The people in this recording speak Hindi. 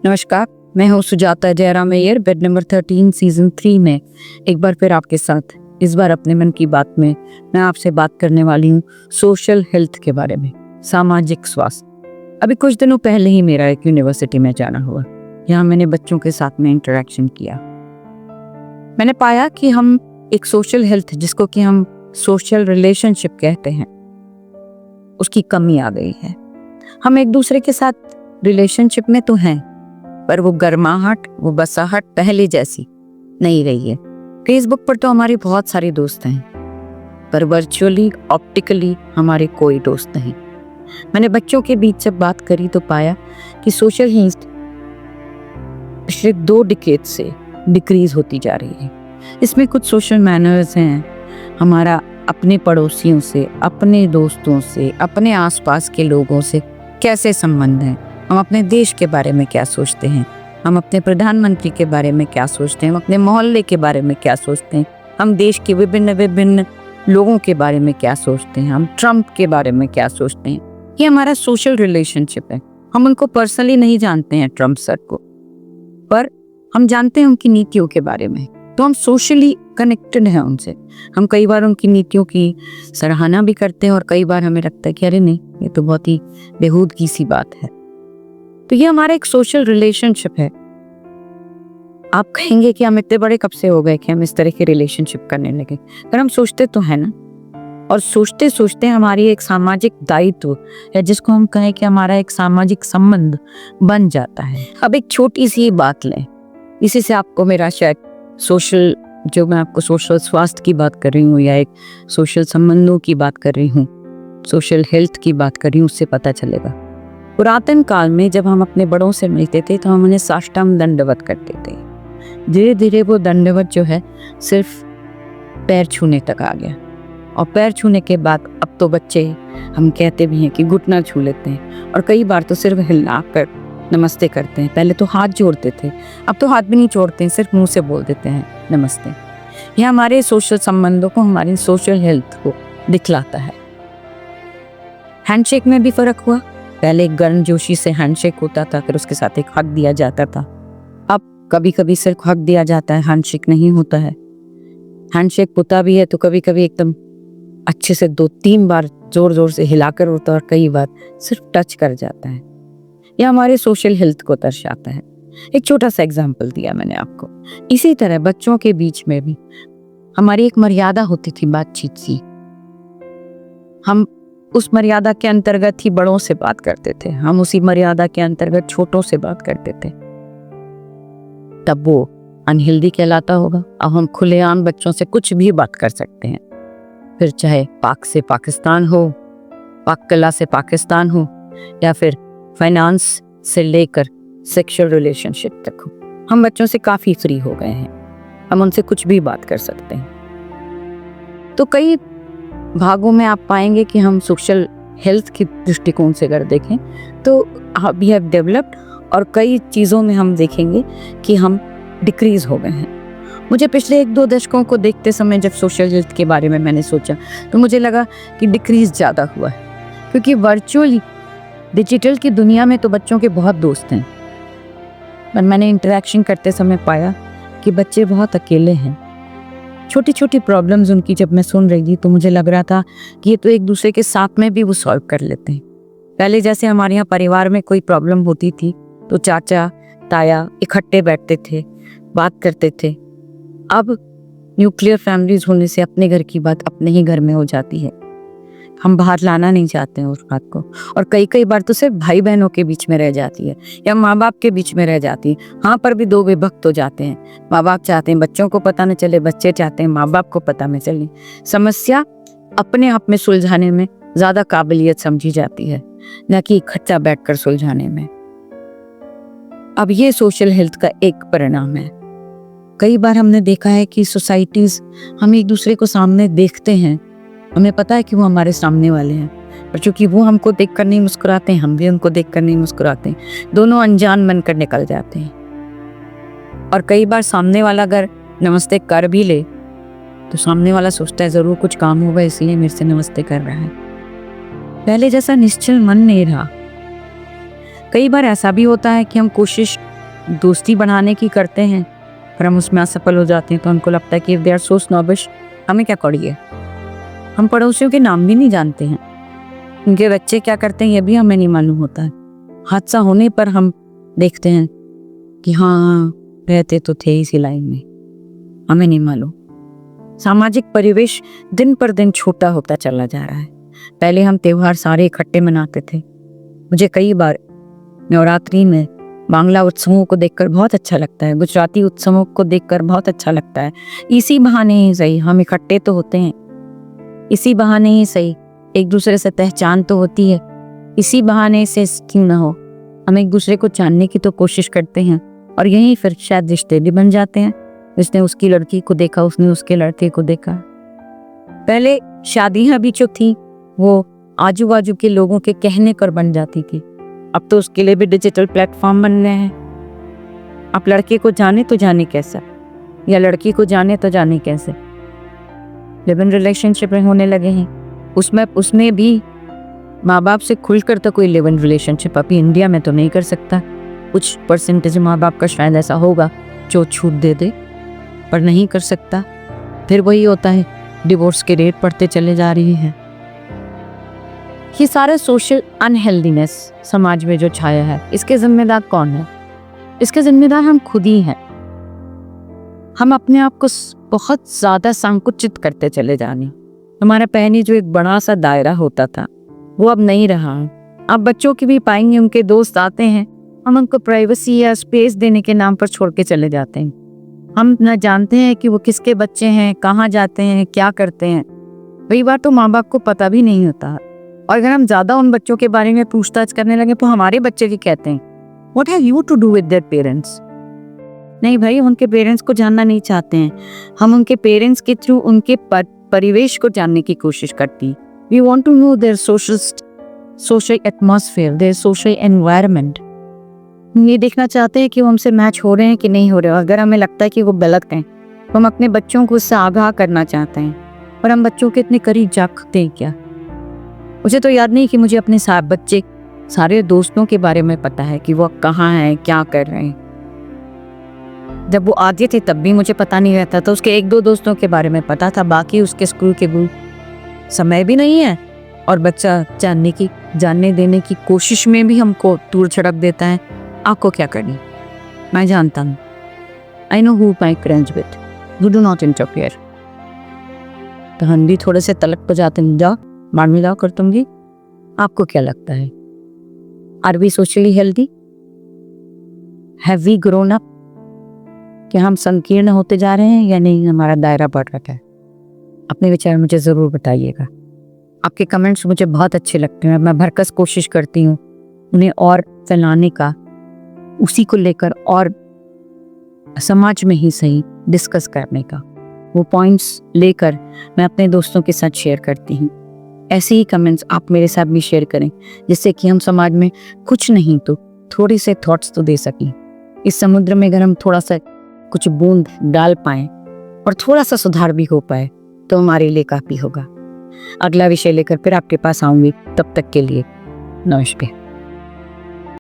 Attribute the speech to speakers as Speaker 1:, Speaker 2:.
Speaker 1: नमस्कार, मैं हूँ Sujata Jairam Iyer, bed number 13 season 3 में एक बार फिर आपके साथ। इस बार अपने मन की बात में मैं आपसे बात करने वाली हूँ सोशल हेल्थ के बारे में, सामाजिक स्वास्थ्य। अभी कुछ दिनों पहले ही मेरा एक यूनिवर्सिटी में जाना हुआ। यहाँ मैंने बच्चों के साथ में इंटरेक्शन किया। मैंने पाया कि हम एक सोशल हेल्थ, जिसको कि हम सोशल रिलेशनशिप कहते हैं, उसकी कमी आ गई है। हम एक दूसरे के साथ रिलेशनशिप में तो हैं, पर वो गर्माहट, वो बसाहट पहले जैसी नहीं रही है। फेसबुक पर तो हमारे बहुत सारे दोस्त हैं, पर वर्चुअली, ऑप्टिकली हमारे कोई दोस्त नहीं। मैंने बच्चों के बीच जब बात करी तो पाया कि सोशल हेल्थ पिछले 2 डिकेड से डिक्रीज होती जा रही है। इसमें कुछ सोशल मैनर्स हैं, हमारा अपने पड़ोसियों से, अपने दोस्तों से, अपने आसपास के लोगों से कैसे संबंध है, हम अपने देश के बारे में क्या सोचते हैं, हम अपने प्रधानमंत्री के बारे में क्या सोचते हैं, हम अपने मोहल्ले के बारे में क्या सोचते हैं, हम देश के विभिन्न लोगों के बारे में क्या सोचते हैं, हम ट्रम्प के बारे में क्या सोचते हैं। ये हमारा सोशल रिलेशनशिप है। हम उनको पर्सनली नहीं जानते हैं, ट्रम्प सर को, पर हम जानते हैं उनकी नीतियों के बारे में, तो हम सोशली कनेक्टेड हैं उनसे। हम कई बार उनकी नीतियों की सराहना भी करते हैं और कई बार हमें लगता है कि अरे नहीं, ये तो बहुत ही बेहूदगी सी बात है। तो ये हमारा एक सोशल रिलेशनशिप है। आप कहेंगे कि हम इतने बड़े कब से हो गए कि हम इस तरह के रिलेशनशिप करने लगे, पर हम सोचते तो है ना, और सोचते सोचते हमारी एक सामाजिक दायित्व, या जिसको हम कहें कि हमारा एक सामाजिक संबंध बन जाता है। अब एक छोटी सी बात लें, इसी से आपको मेरा शायद सोशल, जो मैं आपको सोशल स्वास्थ्य की बात कर रही हूँ या एक सोशल संबंधों की बात कर रही हूँ, सोशल हेल्थ की बात कर रही हूँ, उससे पता चलेगा। पुरातन काल में जब हम अपने बड़ों से मिलते थे तो हम उन्हें साष्टांग दंडवत करते थे। धीरे धीरे वो दंडवत जो है सिर्फ पैर छूने तक आ गया, और पैर छूने के बाद अब तो बच्चे, हम कहते भी हैं कि घुटना छू लेते हैं, और कई बार तो सिर्फ हिलाकर नमस्ते करते हैं। पहले तो हाथ जोड़ते थे, अब तो हाथ भी नहीं जोड़ते हैं, सिर्फ मुंह से बोल देते हैं नमस्ते। यह हमारे सोशल संबंधों को, हमारी सोशल हेल्थ को दिखलाता है। हैंडशेक में भी फर्क हुआ। पहले एक गर्मजोशी से हैंडशेक होता था, फिर उसके साथ एक हग दिया जाता था। अब कभी कभी सिर्फ हग दिया जाता है, हैंडशेक नहीं होता है। हैंडशेक होता भी है तो कभी कभी एकदम अच्छे से 2-3 बार जोर जोर से हिलाकर होता है, और कई बार सिर्फ टच कर जाता है। यह हमारे सोशल हेल्थ को दर्शाता है। एक छोटा सा एग्जाम्पल दिया मैंने आपको। इसी तरह बच्चों के बीच में भी हमारी एक मर्यादा होती थी बातचीत की। हम उस मर्यादा के अंतर्गत ही बड़ों से बात करते थे, हम उसी मर्यादा के अंतर्गत छोटों से बात करते थे। तब वो अनहेल्दी कहलाता होगा। अब हम खुलेआम बच्चों से कुछ भी बात कर सकते हैं, फिर चाहे पाक से पाकिस्तान हो, पाक कला से पाकिस्तान हो, या फिर फाइनेंस से लेकर सेक्सुअल रिलेशनशिप तक हो। हम बच्चों से काफ़ी फ्री हो गए हैं, हम उनसे कुछ भी बात कर सकते हैं। तो कई भागों में आप पाएंगे कि हम सोशल हेल्थ की दृष्टिकोण से अगर देखें तो वी हैव डेवलप्ड, और कई चीज़ों में हम देखेंगे कि हम डिक्रीज हो गए हैं। मुझे पिछले 1-2 दशकों को देखते समय जब सोशल हेल्थ के बारे में मैंने सोचा तो मुझे लगा कि डिक्रीज ज़्यादा हुआ है, क्योंकि वर्चुअली डिजिटल की दुनिया में तो बच्चों के बहुत दोस्त हैं, पर मैंने इंटरेक्शन करते समय पाया कि बच्चे बहुत अकेले हैं। छोटी छोटी प्रॉब्लम्स उनकी जब मैं सुन रही थी तो मुझे लग रहा था कि ये तो एक दूसरे के साथ में भी वो सॉल्व कर लेते हैं। पहले जैसे हमारे यहाँ परिवार में कोई प्रॉब्लम होती थी तो चाचा ताया इकट्ठे बैठते थे, बात करते थे। अब न्यूक्लियर फैमिलीज होने से अपने घर की बात अपने ही घर में हो जाती है। हम बाहर लाना नहीं चाहते हैं उस बात को, और कई बार तो सिर्फ भाई बहनों के बीच में रह जाती है या माँ बाप के बीच में रह जाती है। हाँ, पर भी 2 विभक्त हो जाते हैं। माँ बाप चाहते हैं बच्चों को पता न चले, बच्चे चाहते हैं माँ बाप को पता न चले। समस्या अपने आप में सुलझाने में ज़्यादा काबिलियत समझी जाती है, न कि इकट्ठा बैठकर सुलझाने में। अब ये सोशल हेल्थ का एक परिणाम है। कई बार हमने देखा है कि सोसाइटीज़, हम एक दूसरे को सामने देखते हैं, हमें पता है कि वो हमारे सामने वाले हैं, पर चूंकि वो हमको देखकर नहीं मुस्कुराते हैं, हम भी उनको देखकर नहीं मुस्कुराते हैं, दोनों अनजान बनकर निकल जाते हैं। और कई बार सामने वाला अगर नमस्ते कर भी ले तो सामने वाला सोचता है ज़रूर कुछ काम होगा इसलिए मेरे से नमस्ते कर रहा है। पहले जैसा निश्चल मन नहीं रहा। कई बार ऐसा भी होता है कि हम कोशिश दोस्ती बढ़ाने की करते हैं पर हम उसमें असफल हो जाते हैं, तो उनको लगता है कि दे आर सो स्नॉबिश, हमें क्या करिए। हम पड़ोसियों के नाम भी नहीं जानते हैं, उनके बच्चे क्या करते हैं ये भी हमें नहीं मालूम होता है। हादसा होने पर हम देखते हैं कि हाँ रहते तो थे इसी लाइन में, हमें नहीं मालूम। सामाजिक परिवेश दिन पर दिन छोटा होता चला जा रहा है। पहले हम त्योहार सारे इकट्ठे मनाते थे। मुझे कई बार नवरात्रि में बांग्ला उत्सवों को देखकर बहुत अच्छा लगता है, गुजराती उत्सवों को देखकर बहुत अच्छा लगता है। इसी बहाने ही सही हम इकट्ठे तो होते हैं, इसी बहाने ही सही एक दूसरे से पहचान तो होती है, इसी बहाने से क्यों ना हो हम एक दूसरे को जानने की तो कोशिश करते हैं, और यहीं फिर शायद रिश्ते भी बन जाते हैं। उसने उसकी लड़की को देखा, उसने उसके लड़के को देखा। पहले शादियां भी जो थी वो आजू बाजू के लोगों के कहने पर बन जाती थी, अब तो उसके लिए भी डिजिटल प्लेटफॉर्म बन रहे हैं। आप लड़के को जाने तो जाने कैसा, या लड़की को जाने तो जाने कैसे, लिव इन रिलेशनशिप में होने लगे हैं। उसमें भी माँ बाप से खुलकर तो कोई लिव इन रिलेशनशिप अभी इंडिया में तो नहीं कर सकता। कुछ परसेंटेज माँ बाप का शायद ऐसा होगा जो छूट दे दे, पर नहीं कर सकता। फिर वही होता है, डिवोर्स के रेट बढ़ते चले जा रही है। ये सारा सोशल अनहेल्दीनेस समाज में जो छाया है, इसके जिम्मेदार कौन है? इसके जिम्मेदार हम खुद ही हैं। हम अपने आप को बहुत ज्यादा संकुचित करते चले जा रहे हैं। हमारा पहले जो एक बड़ा सा दायरा होता था वो अब नहीं रहा। अब बच्चों की भी पाएंगे, उनके दोस्त आते हैं, हम उनको प्राइवेसी या स्पेस देने के नाम पर छोड़ के चले जाते हैं। हम न जानते हैं कि वो किसके बच्चे हैं, कहाँ जाते हैं, क्या करते हैं। कई बार तो माँ बाप को पता भी नहीं होता, और अगर हम ज्यादा उन बच्चों के बारे में पूछताछ करने लगे तो हमारे बच्चे भी कहते हैं what have you to do with their parents. नहीं भाई, उनके पेरेंट्स को जानना नहीं चाहते हैं, हम उनके पेरेंट्स के थ्रू उनके परिवेश को जानने की कोशिश करती हैं। We want to know their social atmosphere, their social environment. ये देखना चाहते हैं कि वो हमसे मैच हो रहे हैं कि नहीं हो रहे। अगर हमें लगता है कि वो गलत हैं तो हम अपने बच्चों को उससे आगाह करना चाहते हैं, पर हम बच्चों के इतने करीब जाते हैं क्या? मुझे तो याद नहीं कि मुझे अपने बच्चे सारे दोस्तों के बारे में पता है कि वो कहाँ हैं, क्या कर रहे हैं। जब वो आते थे तब भी मुझे पता नहीं रहता था, उसके एक दो दोस्तों के बारे में पता था, बाकी उसके स्कूल के गुण समय भी नहीं है, और बच्चा जानने देने की कोशिश में भी हमको दूर छड़क देता है। आपको क्या करनी, मैं जानता हूँ। I know who my friends with, you do not interfere. तो हम भी थोड़े से तलक तो जाते हैं, जाओ मार मिलाओ कर तुम भी। आपको क्या लगता है, are we socially healthy? Have we grown up? क्या हम संकीर्ण होते जा रहे हैं या नहीं, हमारा दायरा बढ़ रहा है? अपने विचार मुझे ज़रूर बताइएगा। आपके कमेंट्स मुझे बहुत अच्छे लगते हैं, मैं भरकस कोशिश करती हूँ उन्हें और फैलाने का, उसी को लेकर और समाज में ही सही डिस्कस करने का। वो पॉइंट्स लेकर मैं अपने दोस्तों के साथ शेयर करती हूँ। ऐसे ही कमेंट्स आप मेरे साथ भी शेयर करें, जिससे कि हम समाज में कुछ नहीं तो थोड़े से थॉट्स तो दे सकें। इस समुद्र में अगर हम थोड़ा सा कुछ बूंद डाल पाएं और थोड़ा सा सुधार भी हो पाए तो हमारे लिए काफ़ी होगा। अगला विषय लेकर फिर आपके पास आऊँगी, तब तक के लिए नमस्कार।